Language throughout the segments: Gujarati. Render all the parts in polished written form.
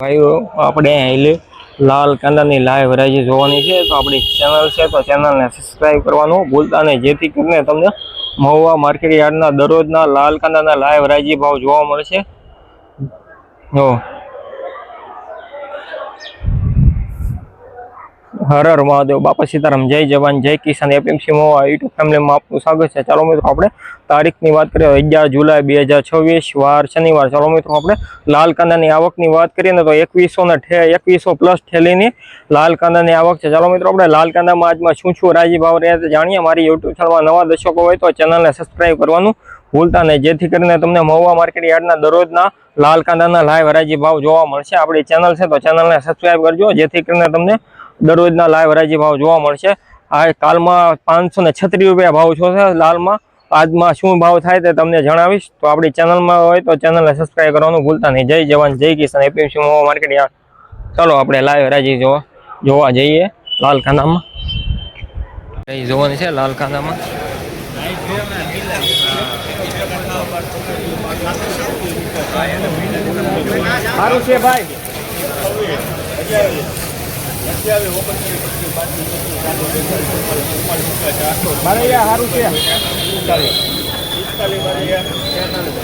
ભાઈઓ આપણે अहिले લાલ કાંદાની લાઈવ હરાજી જોવાની છે તો આપણી ચેનલ છે તો ચેનલને સબસ્ક્રાઇબ કરવાનું ભૂલતા નહીં જેથી કરીને તમને મહુવા માર્કેટ યાર્ડના દરરોજના લાલ કાંદાના લાઈવ હરાજી ભાવ જોવા મળશે। જો हर हर महादेव बापा सीताराम जय जवान जय किसान एपीएमसी महुआ यूट्यूब फैमिली में आपનું स्वागत है। चलो मित्रों આપણે તારીખની વાત કરીએ 11 જુલાઈ 2026 વાર શનિવાર। चलो मित्रों આપણે લાલ કાંદાની આવકની વાત કરીએ ને તો 2100 પ્લસ થેલીની લાલ કાંદાની આવક છે। चलो मित्रों આપણે લાલ કાંદામાં આજમાં શું રાજી ભાવ રહ્યા છે જાણીએ। મારી YouTube ચેનલમાં નવા દર્શકો હોય તો ચેનલને સબસ્ક્રાઇબ કરવાનું ભૂલતા નહીં જેથી કરીને તમને મહુવા માર્કેટ યાર્ડના દરરોજના લાલ કાંદાના લાઈવ હરાજી ભાવ જોવા મળશે। આપણી ચેનલ છે તો ચેનલને સબસ્ક્રાઇબ કરજો જેથી કરીને તમને દરરોજના લાઈવ હરાજી ભાવ જોવા મળશે। આ કાલમાં 536 રૂપિયા ભાવ છે લાલમાં। આજમાં શું ભાવ થાય તે તમને જણાવીશ। તો આપણી ચેનલમાં હોય તો ચેનલને સબસ્ક્રાઇબ કરવાનું ભૂલતા નહીં। જય જવાન જય કિસાન એપીએમસી મહુવા માર્કેટ યાર્ડ। ચાલો આપણે લાઈવ હરાજી જોવા જઈએ લાલ કાંદામાં। જોવાની છે લાલ કાંદામાં સારું છે ભાઈ। મારે સારું છે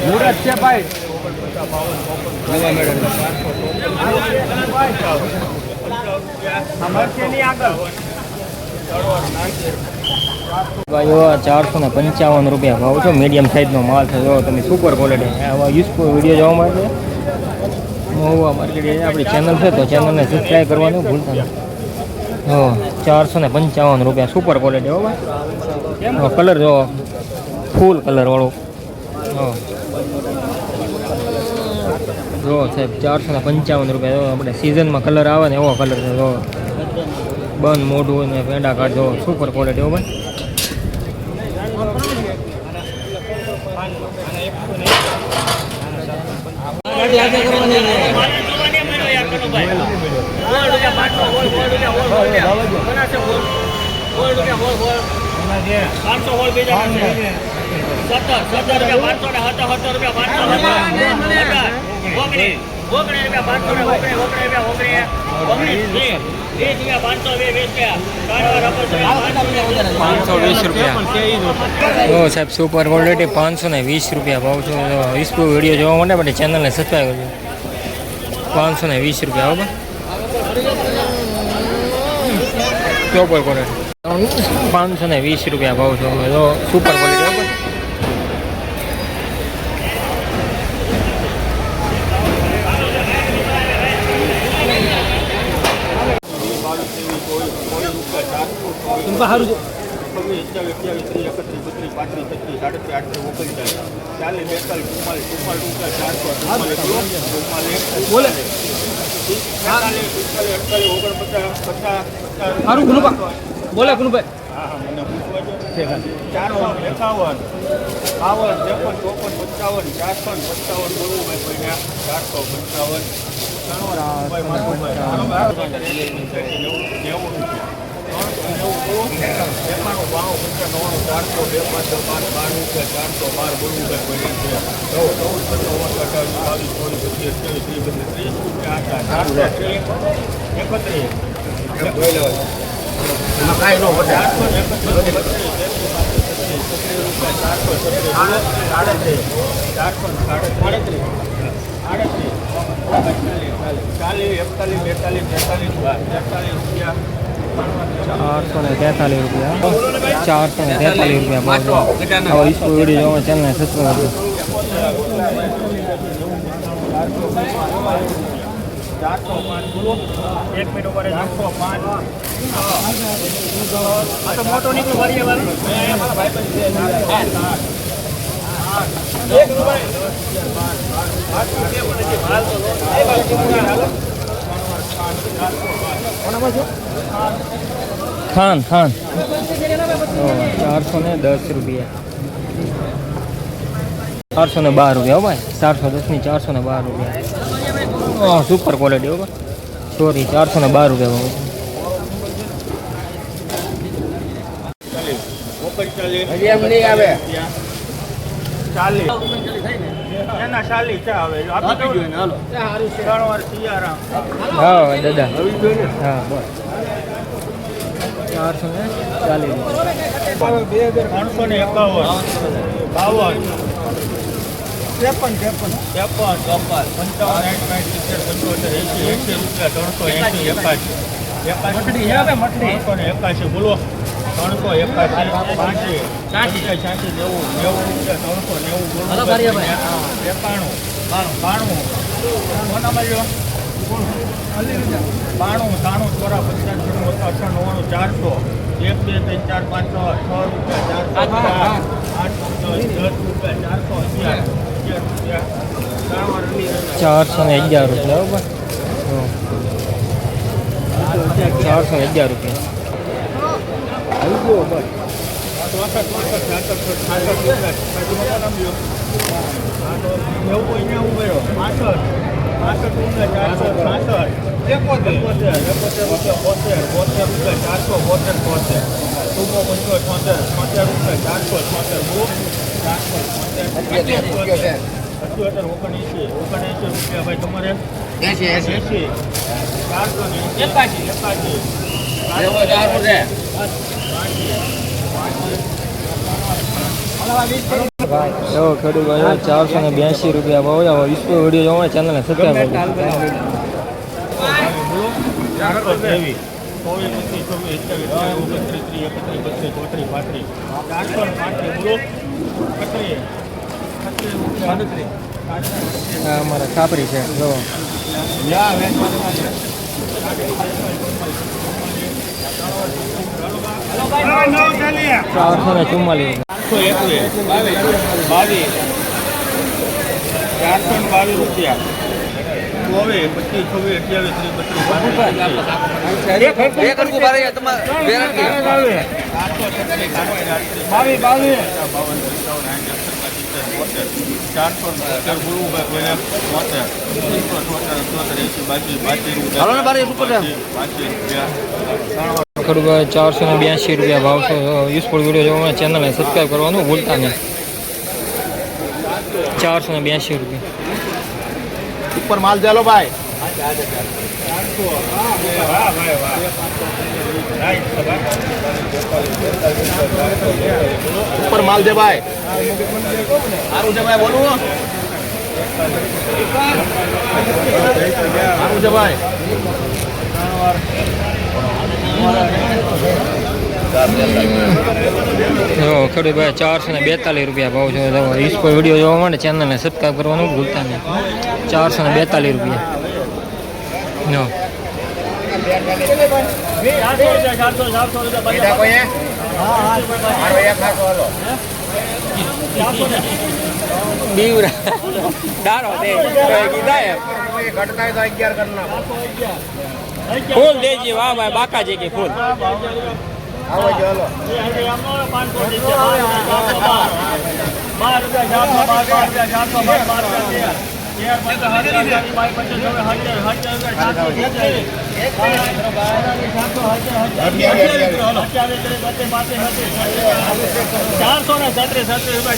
મુરત છે ભાઈ। ભાઈઓ 455 રૂપિયા ભાવ છે। મીડિયમ સાઇઝનો માલ છે। જો તમે સુપર ક્વોલિટી આવા યુઝફુલ વિડીયો જોવા માટે મહુવા માર્કેટ આપણી ચેનલ છે તો ચેનલને સબસ્ક્રાઈબ કરવાનું ભૂલતા નહીં। 455 રૂપિયા સુપર ક્વોલિટી હો ભાઈ। કલર જો ફૂલ કલર વાળો જો સાહેબ 455 રૂપિયા। આપણે સિઝનમાં કલર આવે ને એવો કલર છે। જો બંધ મોઢું ને પેંડા કાઢ જો સુપર ક્વોલિટી હો ભાઈ। સાહેબ સુપર ક્વોલિટી 520 રૂપિયા ભાવ છે। યુઝફુલ વિડીયો જોવા માટે આપણે ચેનલને સબસ્ક્રાઈબ કરજો। 520 રૂપિયા હો સુપર ક્વોલિટી 520 રૂપિયા ભાવ છે। સુપર ક્વોલિટી હો સારું છે। સારું ગુનુભાઈ બોલે ગુનુભાઈ। વિડીયો જોવા ચેનલને સબસ્ક્રાઈબ કરજો। 1 મિનિટ ઉપર 405 તો મોટો નીકળો વાળીએ વાળો ખાન 410 રૂપિયા 412 રૂપિયા હો ભાઈ। 410 ની 412 રૂપિયા સુપર ક્વોલિટી હો ભાઈ। સોરી 412 રૂપિયા ભાવ। હજી એમ નહીં આવે 40 એના શાલી ચા આવે આપી દો ને હાલો 3 વાર સિયારામ હા દાદા હા બસ 440 351 52 બોલો 381 બાણું 93 ચોરા 55 99 400 1 2 3 4 5 6 રૂપિયા 411 રૂપિયા બરાબર 411 રૂપિયા ભાઈ તમારે એવો ખેડૂત ભાઈ 482 રૂપિયા ભાવ આવો વિશ્વ વિડીયો જોવા ચેનલને સબસ્ક્રાઈબ કરો અમારા છાપરી છે જો 444 422 રૂપિયા 25 ખરું 482 રૂપિયા ભાવ છે યુઝફુલ વિડીયો જોવા ચેનલને સબસ્ક્રાઈબ કરવાનું ભૂલતા નહીં 482 રૂપિયા ઉપર માલ ચાલો ભાઈ ઉપર માલ દે ભાઈ સારું છે ભાઈ બોલું સારું છે ભાઈ ખરું ભાઈ 442 રૂપિયા ભાવ છે યુઝફુલ વિડીયો જોવા માટે ચેનલને સબસ્ક્રાઈબ કરવાનું ભૂલતા નહીં 442 રૂપિયા નો ફૂલ દેજી વાહ ભાઈ બાકા જે કે ફૂલ ચારસો ને 37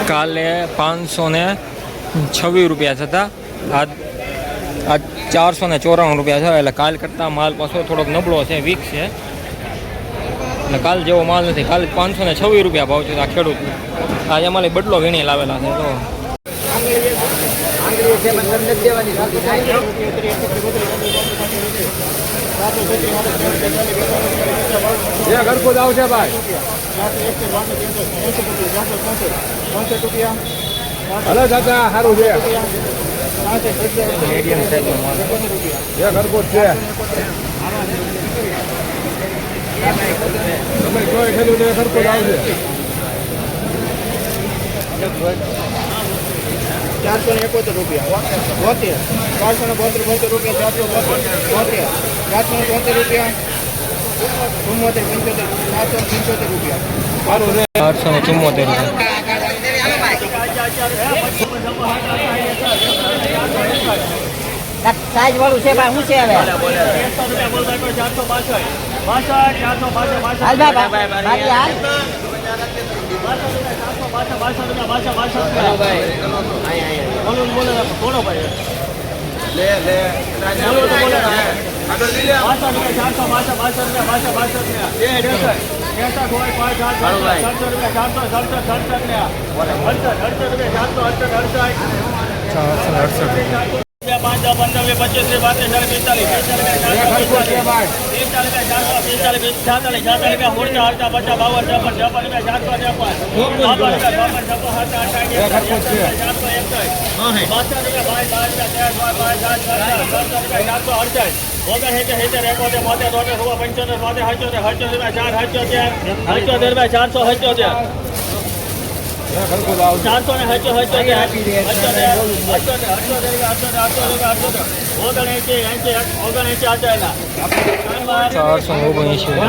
કાલે 526 રૂપિયા થતા આ 494 રૂપિયા છે. એટલે કાલ કરતાં માલ પાછો થોડોક નબળો છે, વીક છે. એટલે કાલ જેવો માલ નથી. કાલ 526 રૂપિયા ભાવ છે આ ખેડૂતને. આજે અમારે બદલો વીણી લાવેલા છે. તો ઘરખુદ આવશે ભાઈ. હલો કાકા સારું છે. મીડિયમ સાઈઝનો માલ. ઘરખુદ છે. તમે કોઈ ખેડૂત ઘરખુદ આવશે. 471 રૂપિયા 472 રૂપિયા 472 473 રૂપિયા 74 75 રૂપિયા સારું છે. 874 રૂપિયા. સાઈઝ વાળું છે ભાઈ, શું છે હવે? હાલ ભાઈ, બાકી હાલ. ₹479